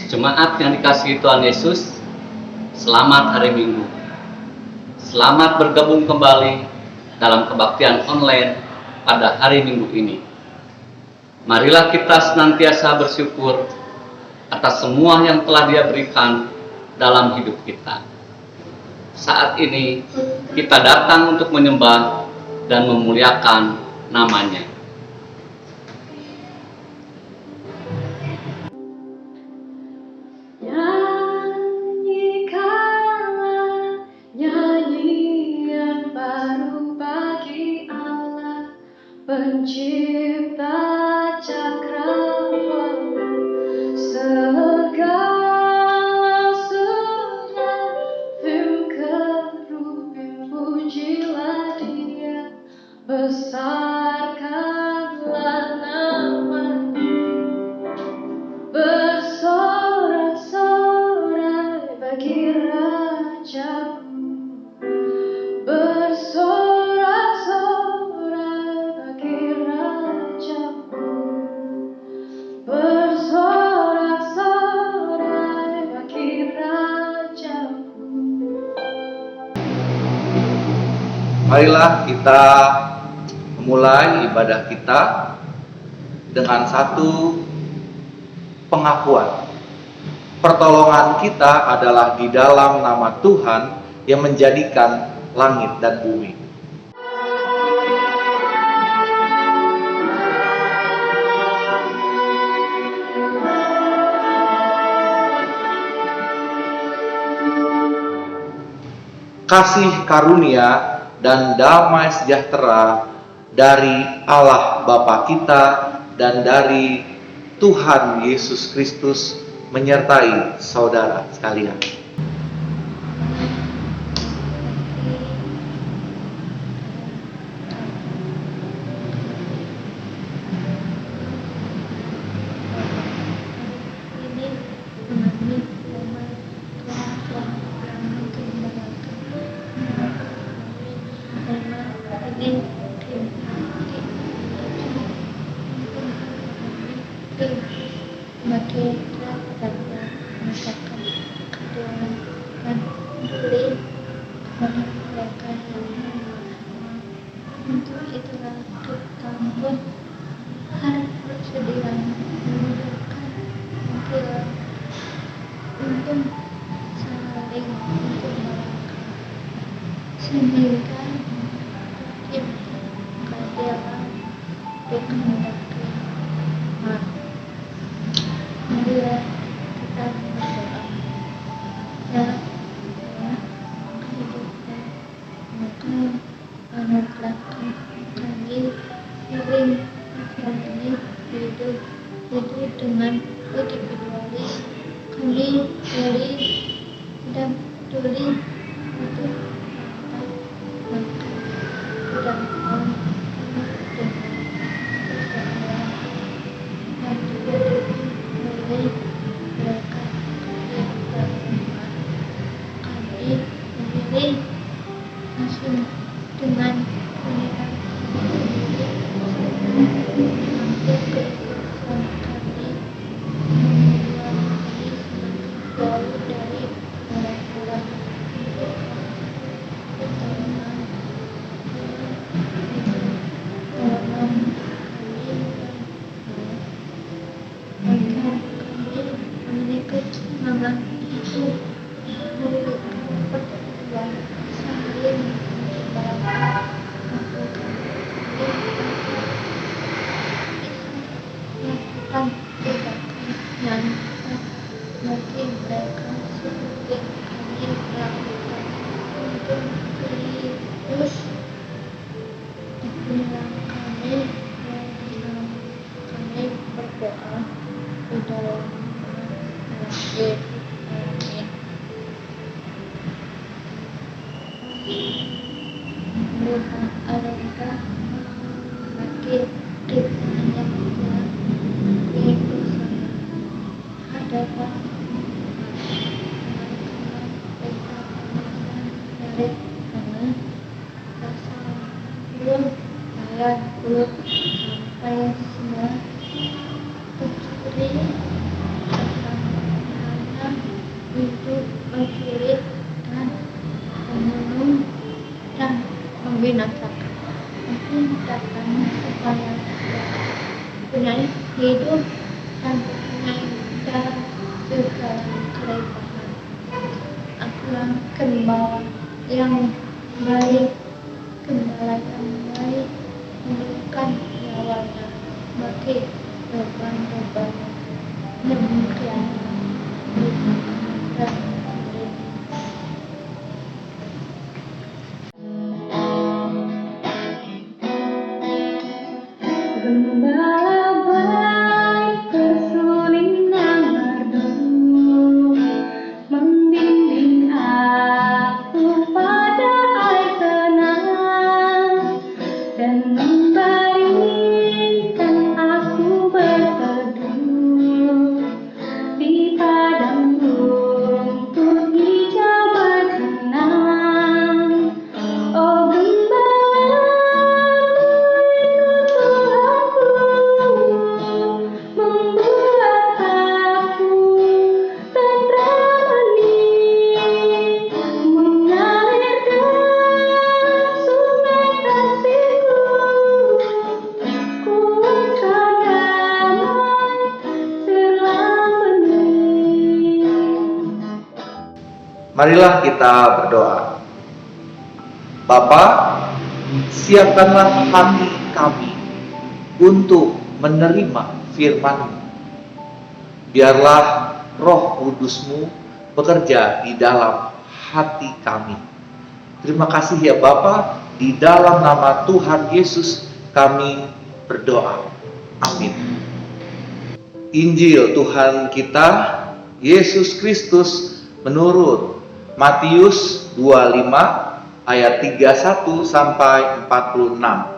Jemaat yang dikasihi Tuhan Yesus, selamat hari Minggu. Selamat bergabung kembali dalam kebaktian online pada hari Minggu ini. Marilah kita senantiasa bersyukur atas semua yang telah Dia berikan dalam hidup kita. Saat ini kita datang untuk menyembah dan memuliakan nama-Nya. Nyanyikanlah nyanyian baru bagi Allah, Pencipta cakrawala. Segala sudah film kerubin, pujilah Dia, besarkanlah nama-Nya, bersorak-sorai bagi Rajamu, bersorak-sorai bagi Rajamu, bersorak-sorai bagi Rajamu. Marilah kita memulai ibadah kita dengan satu pengakuan. Pertolongan kita adalah di dalam nama Tuhan yang menjadikan langit dan bumi. Kasih karunia dan damai sejahtera dari Allah Bapa kita dan dari Tuhan Yesus Kristus menyertai saudara sekalian. Untuk itulah kita pun harus bersedia menunjukkan mengkilat untuk saling untuk melangkah, sehingga kita keadilan dikehendaki. Marilah kita berdoa. Ya Allah, kehidupan Engkau anugerahkan kami sering kami hidup dengan individualis. Kami dari tidak peduli untuk apa, maka tidak mau dengan persoalan dan hidup mulai mereka yang berumah. Kami memilih langsung dengan melihat hampir kehidupan kami, membuat kami semakin jauh dari orang-orang pertolongan tolong kami, agar kami memiliki semangat hidup, memiliki persatuan, saling melakukan tindakan yang bagi mereka seperti kami lakukan untuk Kristus. Inilah kami yang kami berdoa di dalam nama Yesus. Amin. Tuhan adakah bagi kita yang telah yaitu sana adalah dari sana pasal 10 ayat 10 sampai 9 pencuri akan perintahkan supaya punya hidup dan punya dalam segala kelebihan. Akulah gembala yang baik, gembala yang baik memberikan nyawanya bagi rekan-rekannya. Demikian dan Gembala baik bersulingan merdu, membimbing aku pada air tenang, dan memberikan aku berteduh di padang rumput hijau berkenang. Oh membuat aku tentremani, mengalirkan sungai kasihku, kuatkan damai selamanya. Marilah kita berdoa. Bapa, siapkanlah hati kami untuk menerima firman-Mu. Biarlah Roh Kudus-Mu bekerja di dalam hati kami. Terima kasih ya Bapa, di dalam nama Tuhan Yesus kami berdoa. Amin. Injil Tuhan kita Yesus Kristus menurut Matius 25 ayat 31 sampai 46.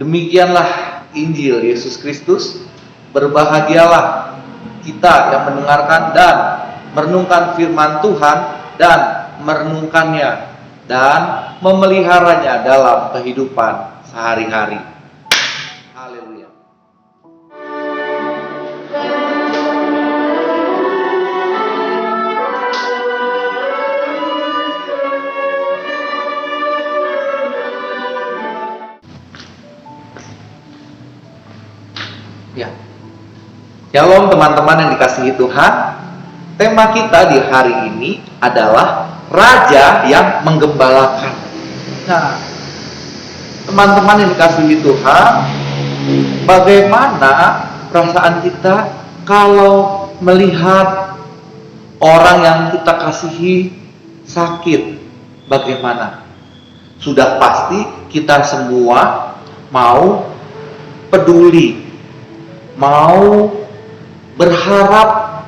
Demikianlah Injil Yesus Kristus. Berbahagialah kita yang mendengarkan dan merenungkan firman Tuhan dan merenungkannya dan memeliharanya dalam kehidupan sehari-hari. Haleluya. Ya. Shalom teman-teman yang dikasihi Tuhan. Tema kita di hari ini adalah Raja yang menggembalakan. Nah, Teman-teman yang dikasihi Tuhan, bagaimana perasaan kita kalau melihat orang yang kita kasihi sakit? Bagaimana? Sudah pasti kita semua mau peduli, mau berharap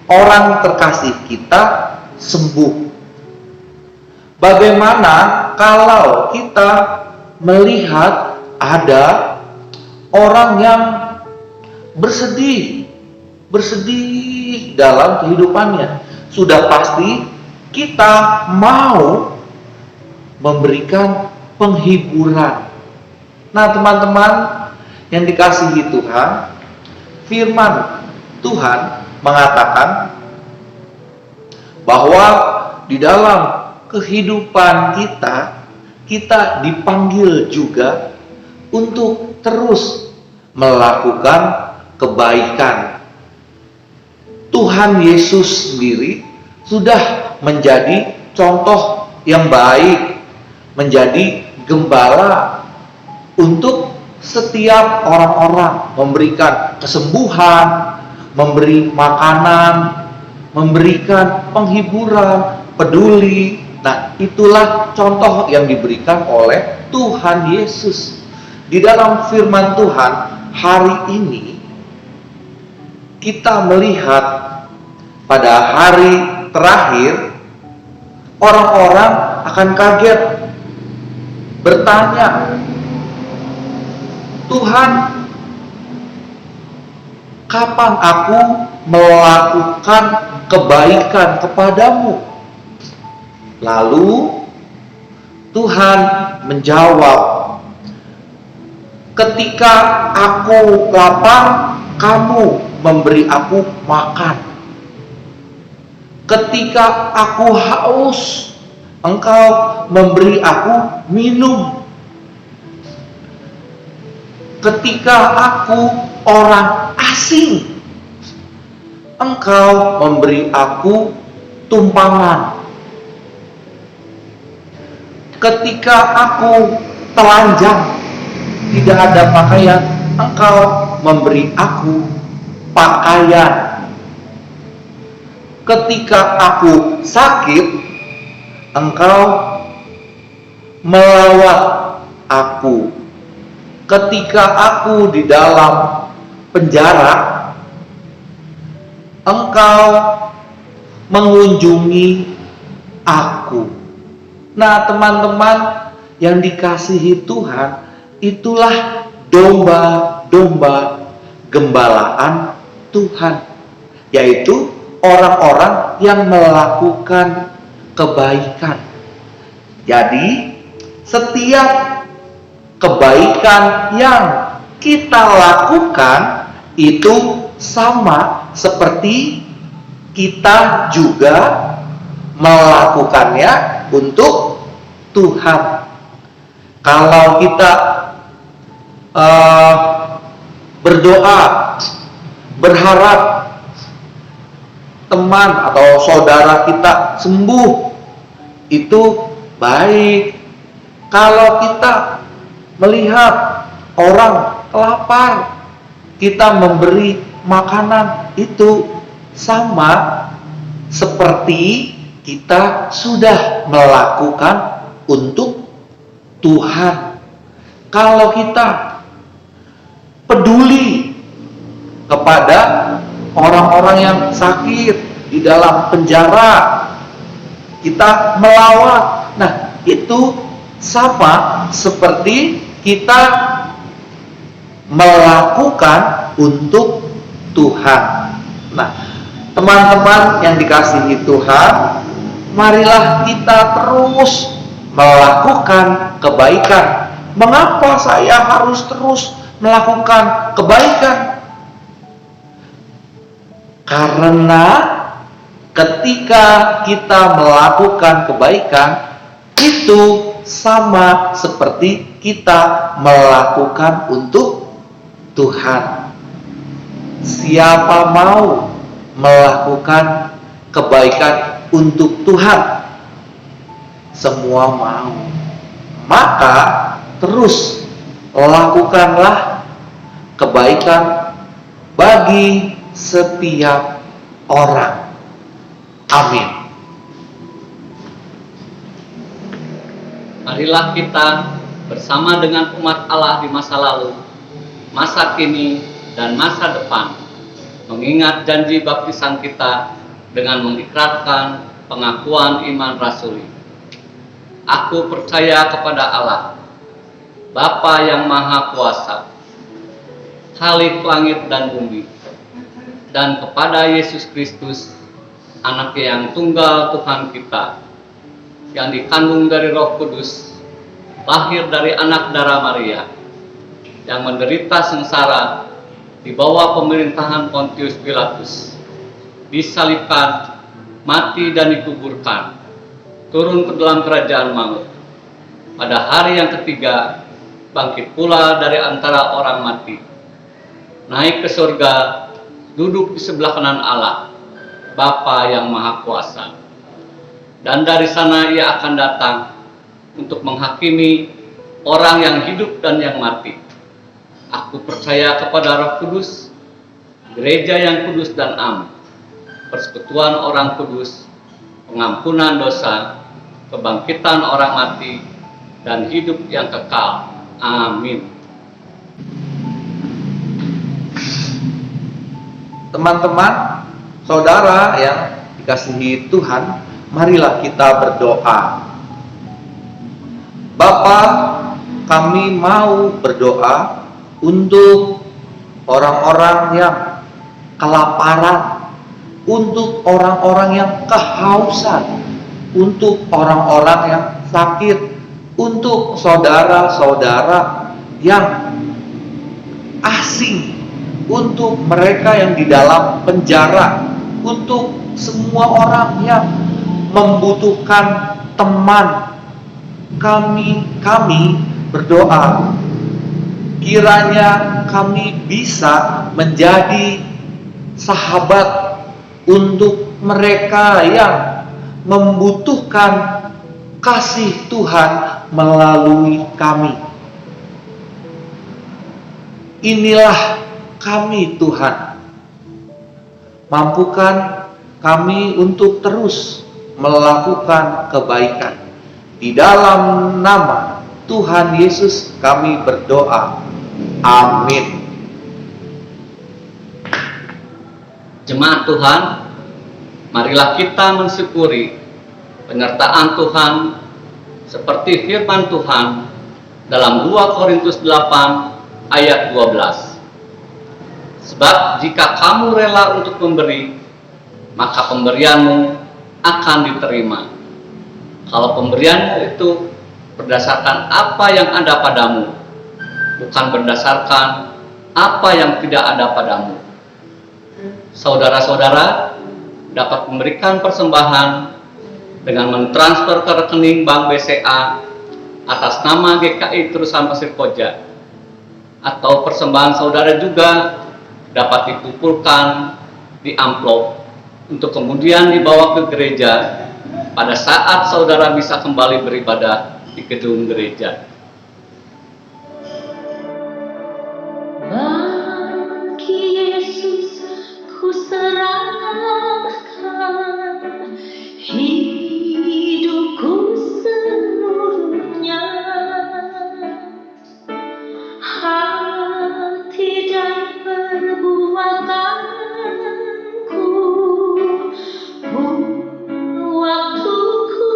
orang terkasih kita sembuh. Bagaimana kalau kita melihat ada orang yang bersedih dalam kehidupannya? Sudah pasti kita mau memberikan penghiburan. Nah, teman-teman yang dikasihi Tuhan, firman Tuhan mengatakan bahwa di dalam kehidupan kita dipanggil juga untuk terus melakukan kebaikan. Tuhan Yesus sendiri sudah menjadi contoh yang baik, menjadi gembala untuk setiap orang-orang, memberikan kesembuhan, memberi makanan, memberikan penghiburan, peduli. Nah, itulah contoh yang diberikan oleh Tuhan Yesus. Di dalam firman Tuhan hari ini kita melihat pada hari terakhir orang-orang akan kaget bertanya, Tuhan, kapan aku melakukan kebaikan kepadamu? Lalu Tuhan menjawab, ketika aku lapar, kamu memberi aku makan. Ketika aku haus, engkau memberi aku minum. Ketika aku orang asing, engkau memberi aku tumpangan. Ketika aku telanjang, tidak ada pakaian, engkau memberi aku pakaian. Ketika aku sakit, engkau melawat aku. Ketika aku di dalam penjara, engkau mengunjungi aku. Nah, teman-teman yang dikasihi Tuhan, itulah domba-domba gembalaan Tuhan, yaitu orang-orang yang melakukan kebaikan. Jadi, setiap kebaikan yang kita lakukan itu sama seperti kita juga melakukannya untuk Tuhan. Kalau kita berdoa, berharap teman atau saudara kita sembuh, itu baik. Kalau kita melihat orang lapar, kita memberi makanan, itu sama seperti kita sudah melakukan untuk Tuhan. Kalau kita peduli kepada orang-orang yang sakit di dalam penjara, kita melawat, nah itu sama seperti kita melakukan untuk Tuhan. Nah, teman-teman yang dikasihi Tuhan, marilah kita terus melakukan kebaikan. Mengapa saya harus terus melakukan kebaikan? Karena ketika kita melakukan kebaikan, itu sama seperti kita melakukan untuk Tuhan. Siapa mau melakukan kebaikan untuk Tuhan? Semua mau. Maka terus lakukanlah kebaikan bagi setiap orang. Amin. Marilah kita bersama dengan umat Allah di masa lalu, masa kini, dan masa depan, mengingat janji baptisan kita dengan mengikrarkan pengakuan iman rasuli. Aku percaya kepada Allah, Bapa yang Maha Kuasa, Khalik langit dan bumi, dan kepada Yesus Kristus, Anak yang tunggal Tuhan kita, yang dikandung dari Roh Kudus, lahir dari anak darah Maria, yang menderita sengsara di bawah pemerintahan Pontius Pilatus, disalibkan, mati dan dikuburkan, turun ke dalam kerajaan maut. Pada hari yang ketiga, bangkit pula dari antara orang mati, naik ke surga, duduk di sebelah kanan Allah, Bapa yang Maha Kuasa. Dan dari sana ia akan datang untuk menghakimi orang yang hidup dan yang mati. Aku percaya kepada Roh Kudus, gereja yang kudus dan am, persekutuan orang kudus, pengampunan dosa, kebangkitan orang mati, dan hidup yang kekal. Amin. Teman-teman, saudara yang dikasihi Tuhan, marilah kita berdoa. Bapa, kami mau berdoa untuk orang-orang yang kelaparan, untuk orang-orang yang kehausan, untuk orang-orang yang sakit, untuk saudara-saudara yang asing, untuk mereka yang di dalam penjara, untuk semua orang yang membutuhkan teman. Kami berdoa, kiranya kami bisa menjadi sahabat untuk mereka yang membutuhkan kasih Tuhan melalui kami. Inilah kami, Tuhan. Mampukan kami untuk terus melakukan kebaikan. Di dalam nama Tuhan Yesus kami berdoa. Amin. Jemaat Tuhan, marilah kita mensyukuri penyertaan Tuhan seperti firman Tuhan dalam 2 Korintus 8 ayat 12. Sebab jika kamu rela untuk memberi, maka pemberianmu akan diterima. Kalau pemberianmu itu berdasarkan apa yang ada padamu, bukan berdasarkan apa yang tidak ada padamu. Saudara-saudara dapat memberikan persembahan dengan mentransfer ke rekening Bank BCA atas nama GKI Terusan Pasir Koja, atau persembahan saudara juga dapat dikumpulkan di amplop untuk kemudian dibawa ke gereja pada saat saudara bisa kembali beribadah di gedung gereja. Bagi Yesus ku serahkan hidupku seluruhnya, hati dan perbuatanku, waktuku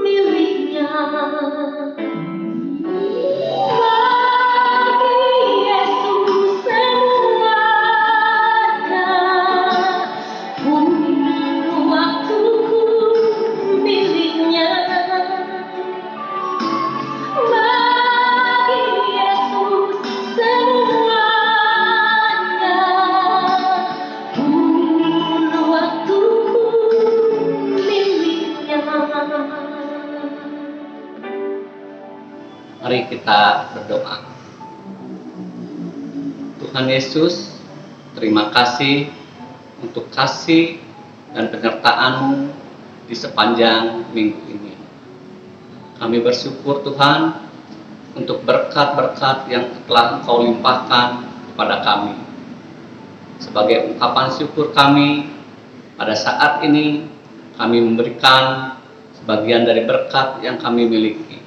miliknya. Mari kita berdoa. Tuhan Yesus, terima kasih untuk kasih dan penyertaan-Mu di sepanjang minggu ini. Kami bersyukur Tuhan untuk berkat-berkat yang telah Engkau limpahkan kepada kami. Sebagai ungkapan syukur kami, pada saat ini kami memberikan sebagian dari berkat yang kami miliki.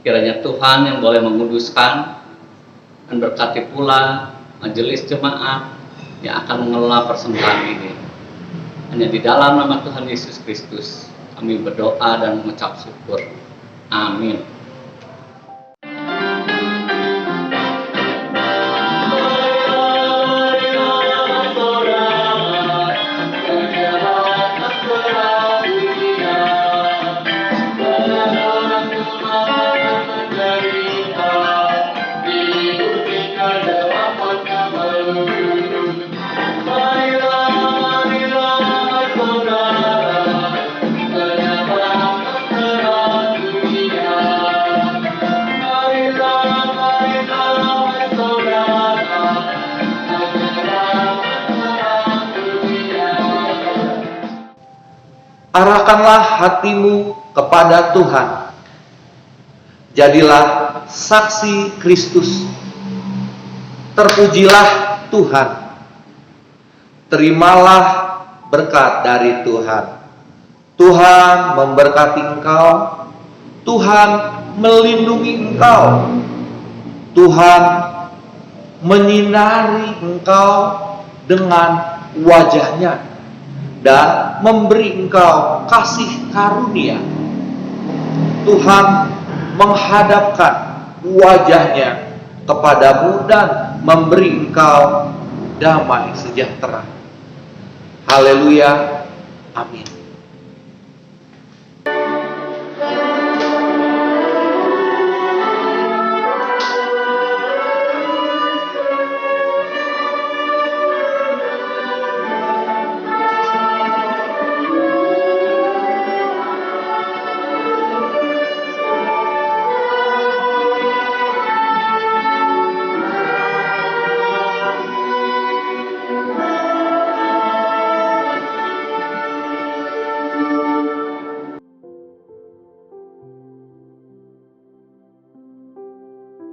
Kiranya Tuhan yang boleh menguduskan dan berkati pula majelis jemaat yang akan mengelola persembahan ini. Hanya di dalam nama Tuhan Yesus Kristus kami berdoa dan mengucap syukur. Amin. Arahkanlah hatimu kepada Tuhan. Jadilah saksi Kristus. Terpujilah Tuhan. Terimalah berkat dari Tuhan. Tuhan memberkati engkau. Tuhan melindungi engkau. Tuhan menyinari engkau dengan wajahnya dan memberi engkau kasih karunia. Tuhan menghadapkan wajahnya kepadamu dan memberi engkau damai sejahtera. Haleluya. Amin.